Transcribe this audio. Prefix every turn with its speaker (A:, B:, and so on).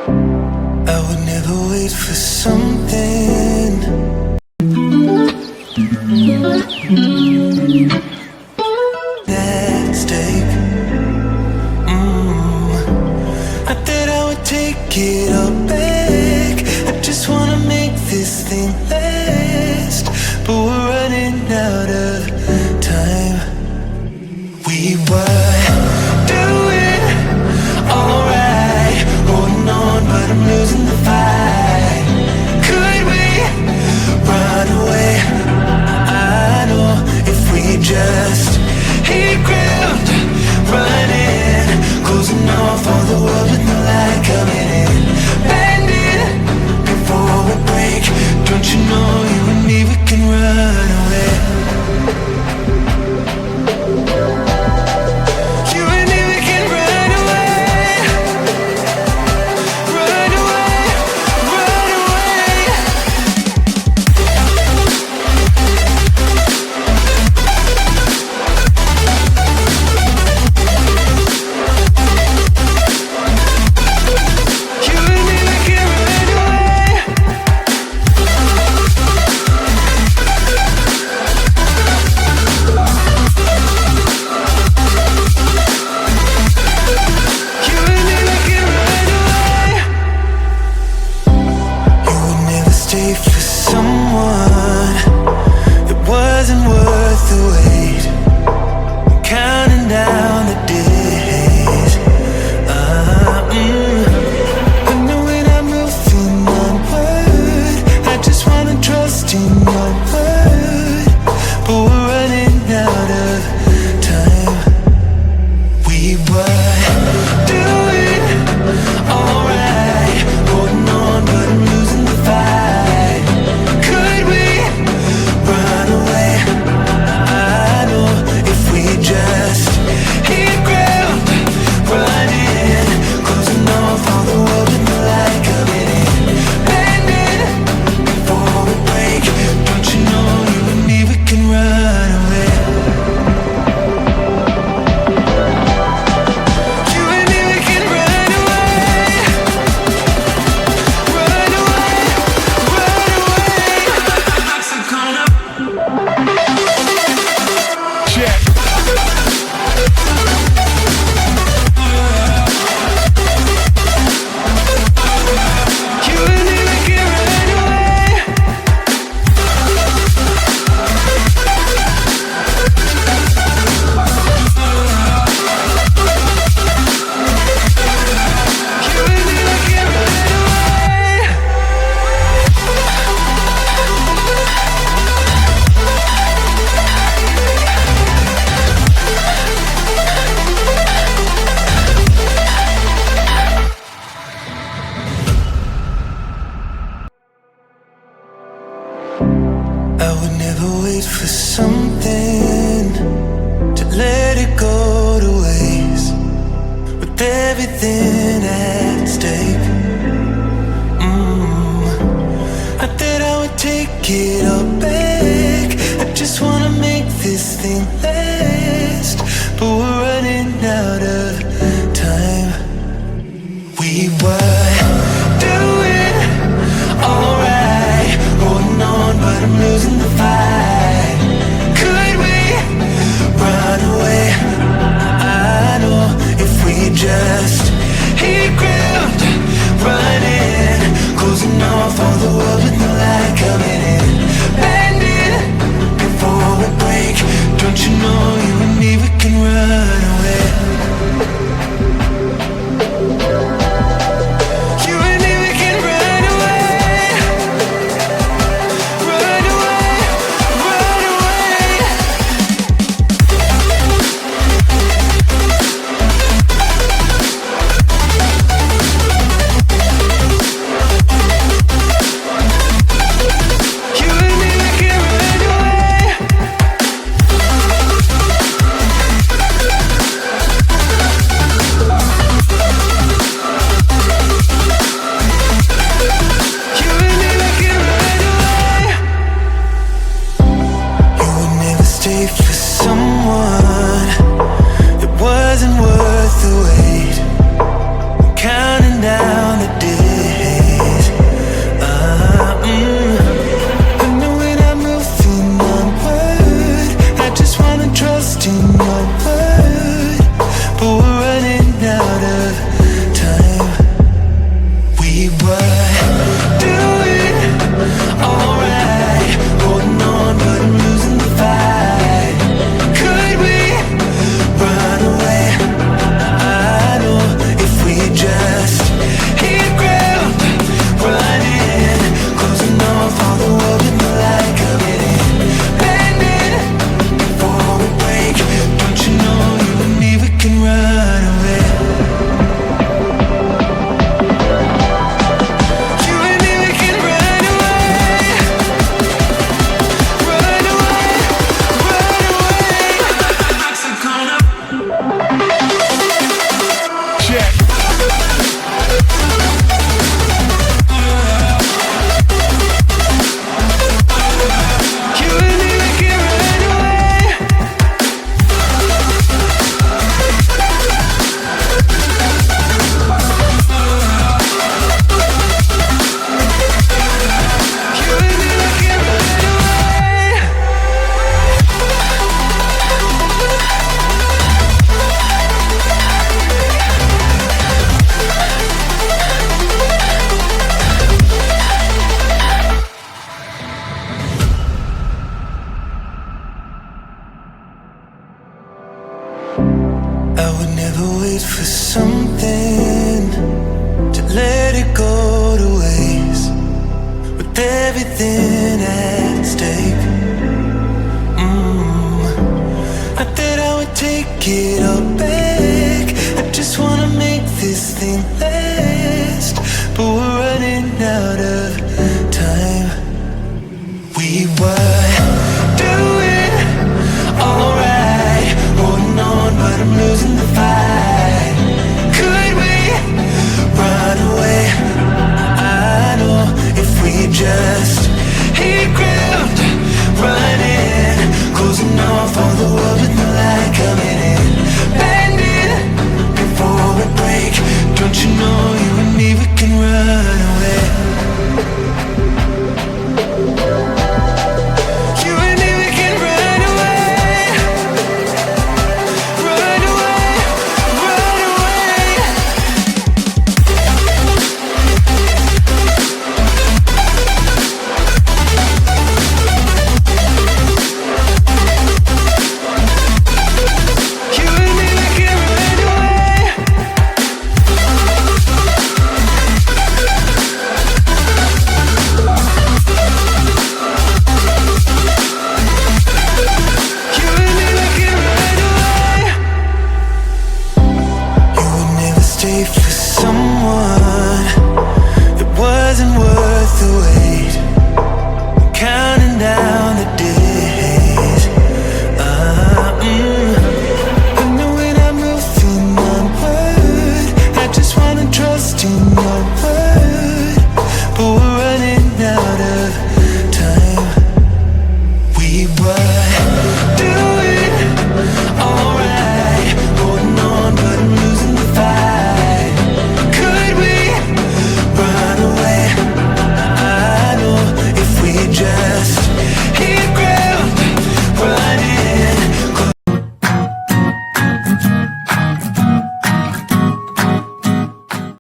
A: I would never wait for something at stake. I thought I would take it all back. I just wanna make this thing last, but we're running out of time. We were doing alright, holding on, but I'm losing the fight. Could we run away? I know if we just hit ground, running, closing off all the world with no light coming in, bending before we break. Don't you know you and me, we can run away. You and me, we can run away. Run away, run away. You and me, we can run away. You and me, we can run away. You would never stay for someone that wasn't worth the wait. I'm counting down the days. I know when I'm moving onward, I just wanna trust in your word, but we're running out of time. We were doing alright, holding on, but I'm losing the fight. Could we run away? I know if we just hit ground, running, closing off all the world with the light coming in, bending before we break. Don't you know you and me, we can run away. You and me, we can run away. Run away, run away. Check. You and me, we can run away. You and me, we can run away. I would never wait for something to let it go to waste, with everything at stake. I thought I would take it all back. I just wanna make this thing last, but we're running out of time. We were doing alright, holding on, but I'm losing the fight. Could we run away? I know if we just hit ground, running, closing off all the world with no light coming in, bending before we break. Don't you know you and me, we can run away. You and me, we can run away. Run away, run away. for something, to let it go to waste, with everything at stake. Not that I would take it